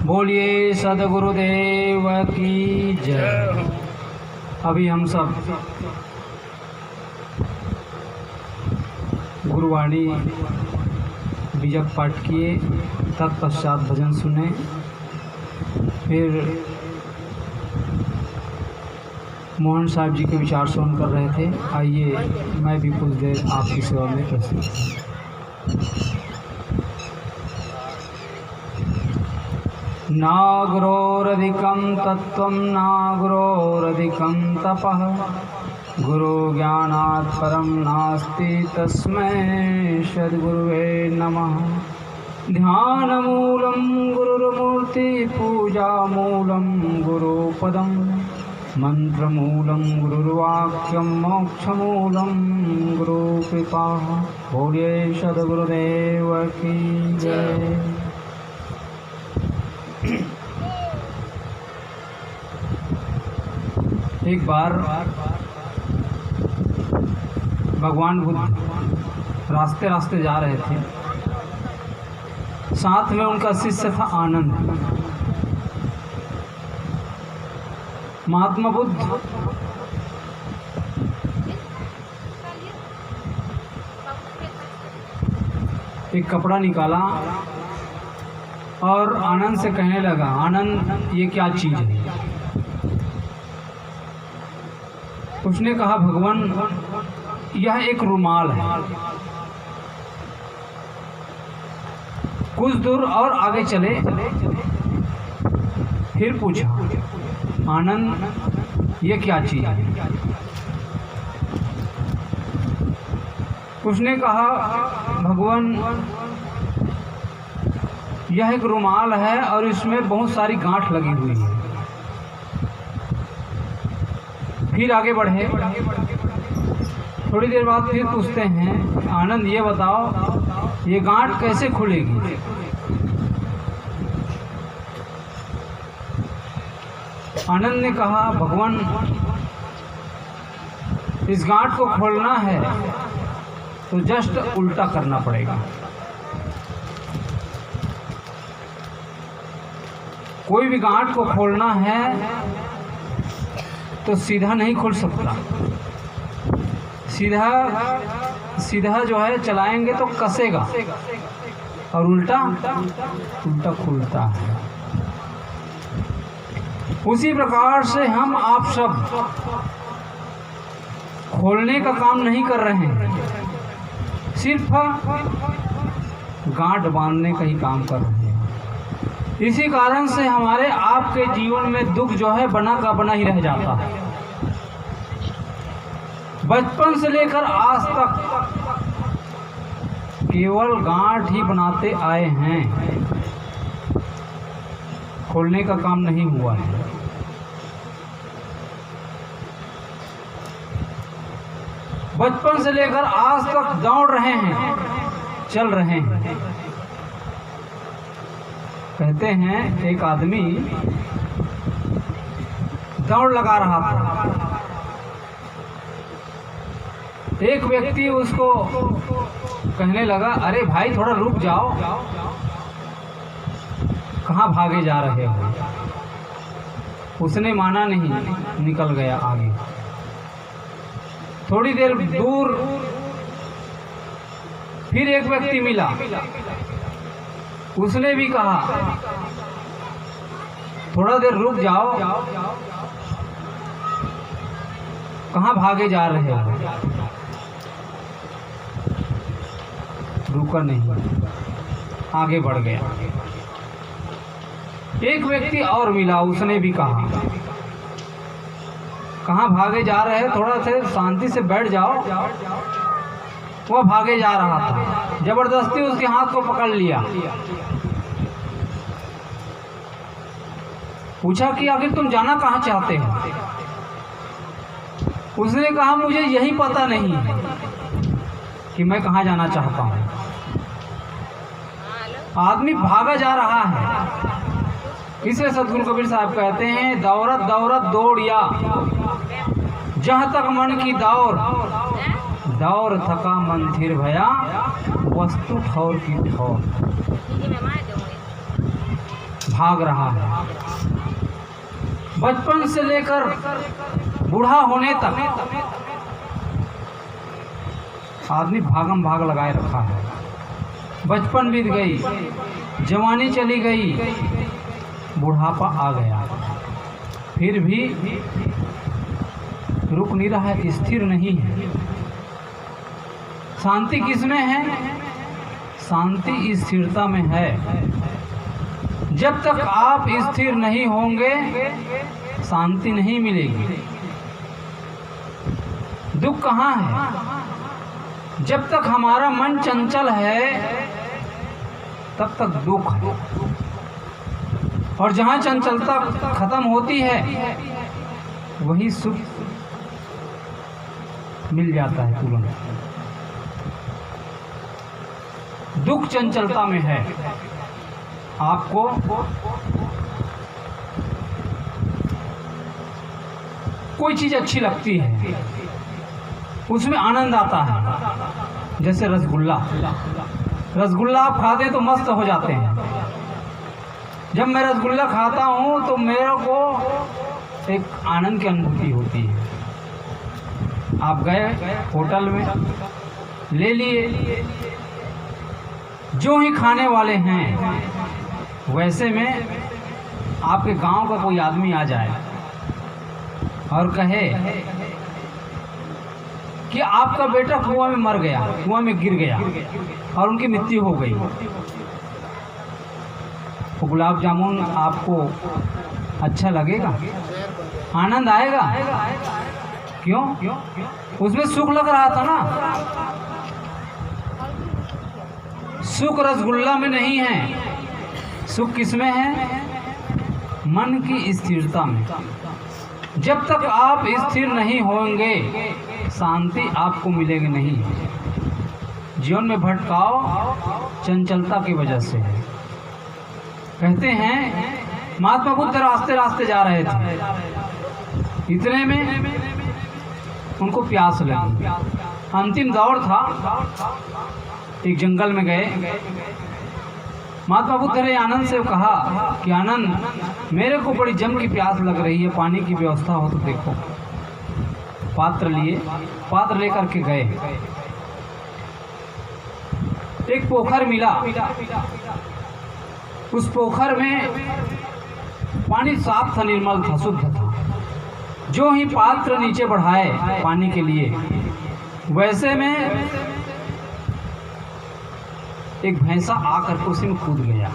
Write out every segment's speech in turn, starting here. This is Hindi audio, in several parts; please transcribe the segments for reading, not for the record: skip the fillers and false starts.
बोलिए सदगुरुदेव की जय। अभी हम सब गुरुवाणी बीजक पाठ किए, तत्पश्चात भजन सुने, फिर मोहन साहब जी के विचार श्रवण कर रहे थे। आइए मैं भी कुछ देर आपकी सेवा में प्रस्तुत। नागुरोरधिकं तत्त्वं नागुरोरधिकं तपः, गुरुज्ञानात् परं नास्ति तस्मै सद्गुरुवे नमः। ध्यानमूलं गुरुर्मूर्ति, पूजामूलं गुरुपदं, मंत्रमूलं गुरुर्वाक्यं, मोक्षमूलं गुरुकृपा। बोलिए सद्गुरुदेव की जय। एक बार भगवान बुद्ध रास्ते रास्ते जा रहे थे। साथ में उनका शिष्य था आनंद। महात्मा बुद्ध एक कपड़ा निकाला और आनंद से कहने लगा, आनंद ये क्या चीज़ है? उसने कहा, भगवान यह एक रुमाल है। कुछ दूर और आगे चले, फिर पूछा, आनंद ये क्या चीज़ है? उसने कहा, भगवान यह एक रुमाल है और इसमें बहुत सारी गांठ लगी हुई है। फिर आगे बढ़े, थोड़ी देर बाद फिर पूछते हैं, आनंद ये बताओ ये गांठ कैसे खुलेगी? आनंद ने कहा, भगवान इस गांठ को खोलना है तो जस्ट उल्टा करना पड़ेगा। कोई भी गांठ को खोलना है तो सीधा नहीं खुल सकता। सीधा जो है चलाएंगे तो कसेगा और उल्टा खुलता है। उसी प्रकार से हम आप सब खोलने का काम नहीं कर रहे हैं, सिर्फ गांठ बांधने का ही काम कर रहे हैं। इसी कारण से हमारे आपके जीवन में दुख जो है बना का बना ही रह जाता है। बचपन से लेकर आज तक केवल गांठ ही बनाते आए हैं, खोलने का काम नहीं हुआ है। बचपन से लेकर आज तक दौड़ रहे हैं, चल रहे हैं। कहते हैं एक आदमी दौड़ लगा रहा था। एक व्यक्ति उसको कहने लगा, अरे भाई थोड़ा रुक जाओ, कहाँ भागे जा रहे हो? उसने माना नहीं, निकल गया आगे। थोड़ी देर दूर फिर एक व्यक्ति मिला, उसने भी कहा, थोड़ा देर रुक जाओ, कहाँ भागे जा रहे हो? रुका नहीं, आगे बढ़ गया। एक व्यक्ति और मिला, उसने भी कहा, कहाँ भागे जा रहे हैं, थोड़ा से शांति से बैठ जाओ। वह भागे जा रहा था, जबरदस्ती उसके हाथ को पकड़ लिया। पूछा कि आखिर तुम जाना कहाँ चाहते हो? उसने कहा, मुझे यही पता नहीं है कि मैं कहाँ जाना चाहता हूँ। आदमी भागा जा रहा है। इसलिए सदगुरु कबीर साहब कहते हैं, दौरत दौरत दौड़िया, जहाँ तक मन की दौड़, दौर थका मन थिर भया, वस्तु ठौर की ठौर। भाग रहा है। बचपन से लेकर बूढ़ा होने तक आदमी भागम भाग लगाए रखा है। बचपन बीत गई, जवानी चली गई, बुढ़ापा आ गया, फिर भी रुक नहीं रहा है, स्थिर नहीं है। शांति किसमें है? शांति स्थिरता में है। जब तक आप स्थिर नहीं होंगे शांति नहीं मिलेगी। दुख कहाँ है? जब तक हमारा मन चंचल है तब तक दुख है, और जहाँ चंचलता खत्म होती है वही सुख मिल जाता है तुरंत। दुख चंचलता में है। आपको कोई चीज अच्छी लगती है, उसमें आनंद आता है। जैसे रसगुल्ला, रसगुल्ला आप खाते तो मस्त हो जाते हैं। जब मैं रसगुल्ला खाता हूँ तो मेरे को एक आनंद की अनुभूति होती है। आप गए होटल में, ले लिए, जो ही खाने वाले हैं वैसे में आपके गांव का कोई आदमी आ जाए और कहे कि आपका बेटा कुआं में मर गया, कुआं में गिर गया और उनकी मृत्यु हो गई, तो गुलाब जामुन आपको अच्छा लगेगा? आनंद आएगा? क्यों? उसमें सुख लग रहा था ना। सुख रसगुल्ला में नहीं है, सुख किसमें है? मन की स्थिरता में। जब तक आप स्थिर नहीं होंगे शांति आपको मिलेगी नहीं। जीवन में भटकाव चंचलता की वजह से है। कहते हैं महात्मा बुद्ध रास्ते रास्ते जा रहे थे, इतने में उनको प्यास लगी। अंतिम दौर था, एक जंगल में गए। महात्मा बुद्ध ने आनंद से कहा कि आनंद, मेरे को बड़ी जम की प्यास लग रही है, पानी की व्यवस्था हो तो देखो। पात्र लिए, पात्र लेकर के गए। एक पोखर मिला, उस पोखर में पानी साफ था, निर्मल था, शुद्ध था। जो ही पात्र नीचे बढ़ाए पानी के लिए, वैसे में एक भैंसा आकर के उसी में कूद गया।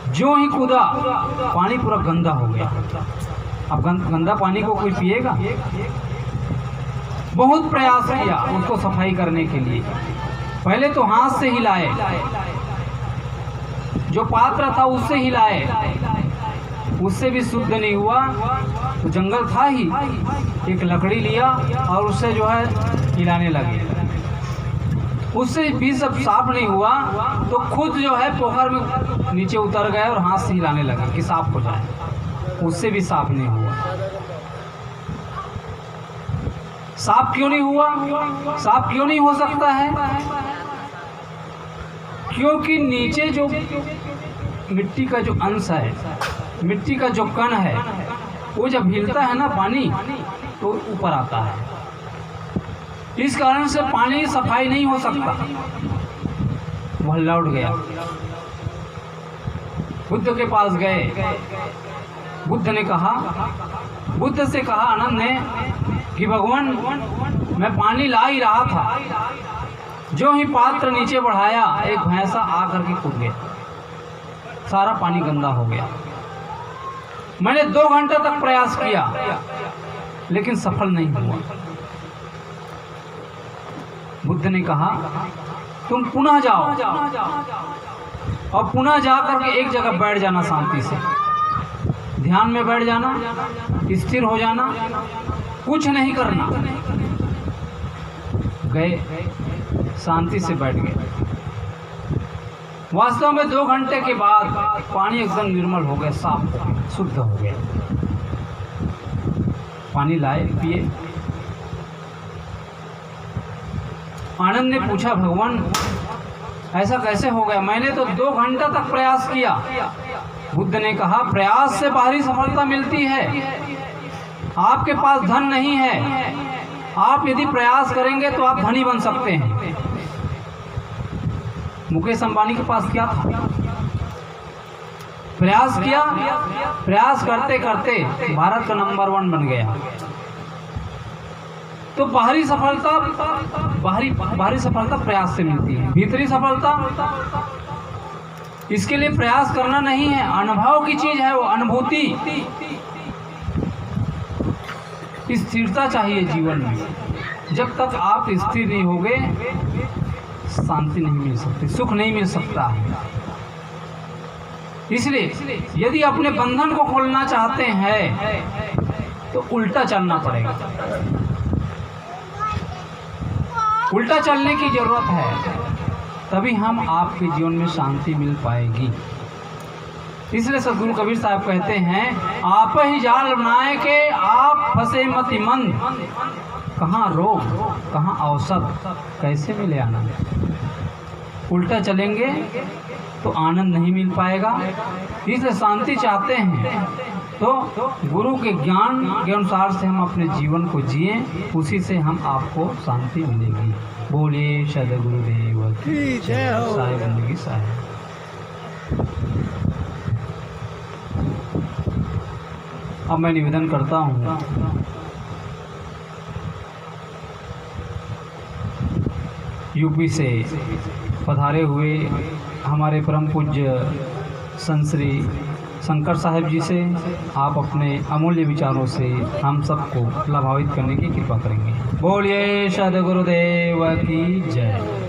जो ही कूदा पानी पूरा गंदा हो गया। अब गंदा पानी को कोई पिएगा? बहुत प्रयास किया उसको सफाई करने के लिए। पहले तो हाथ से हिलाए, जो पात्र था उससे हिलाए, उससे भी शुद्ध नहीं हुआ। तो जंगल था ही, एक लकड़ी लिया और उससे जो है हिलाने लगे, उससे भी सब साफ नहीं हुआ। तो खुद जो है पोखर में नीचे उतर गए और हाथ से हिलाने लगे कि साफ हो जाए, उससे भी साफ नहीं हुआ। साफ क्यों नहीं हुआ? साफ क्यों नहीं हो सकता है? क्योंकि नीचे जो मिट्टी का जो अंश है, मिट्टी का जो कण है, वो जब हिलता है ना पानी तो ऊपर आता है। इस कारण से पानी सफाई नहीं हो सकता। वह लौट गया, बुद्ध के पास गए। बुद्ध ने कहा, बुद्ध से कहा आनंद ने कि भगवान, मैं पानी ला ही रहा था, जो ही पात्र नीचे बढ़ाया एक भैंसा आकर के कूद गया, सारा पानी गंदा हो गया। मैंने 2 घंटे तक प्रयास किया लेकिन सफल नहीं हुआ। बुद्ध ने कहा तुम पुनः जाओ और पुनः जाकर के एक जगह बैठ जाना, शांति से ध्यान में बैठ जाना, स्थिर हो जाना, कुछ नहीं करना। गए, शांति से बैठ गए। वास्तव में 2 घंटे के बाद पानी एकदम निर्मल हो गया, साफ शुद्ध हो गया। पानी लाए, पिए। आनंद ने पूछा, भगवान ऐसा कैसे हो गया? मैंने तो 2 घंटा तक प्रयास किया। बुद्ध ने कहा प्रयास से बाहरी सफलता मिलती है। आपके पास धन नहीं है, आप यदि प्रयास करेंगे तो आप धनी बन सकते हैं। मुकेश अंबानी के पास क्या था? प्रयास किया, प्रयास करते करते भारत का नंबर 1 बन गया। तो बाहरी सफलता प्रयास से मिलती है। भीतरी सफलता इसके लिए प्रयास करना नहीं है, अनुभव की चीज है वो, अनुभूति। स्थिरता चाहिए जीवन में। जब तक आप स्थिर नहीं होगे शांति नहीं मिल सकती, सुख नहीं मिल सकता है। इसलिए यदि अपने बंधन को खोलना चाहते हैं तो उल्टा चलना पड़ेगा। उल्टा चलने की जरूरत है, तभी हम आपके जीवन में शांति मिल पाएगी। इसलिए सदगुरु कबीर साहब कहते हैं आप ही जाल बनाए के आप फंसे मति मंद, कहाँ रोग कहाँ औसत, कैसे मिले आनंद। उल्टा चलेंगे तो आनंद नहीं मिल पाएगा। इसलिए शांति चाहते हैं तो गुरु के ज्ञान के अनुसार से हम अपने जीवन को जिए, उसी से हम आपको शांति मिलेगी। बोलिए सद्गुरुदेव की जय हो। साहिब जिंदगी साहिब। अब मैं निवेदन करता हूँ यूपी से पधारे हुए हमारे परम पूज्य संत श्री शंकर साहिब जी से आप अपने अमूल्य विचारों से हम सबको प्रभावित करने की कृपा करेंगे। बोलिए सद्गुरुदेव की जय।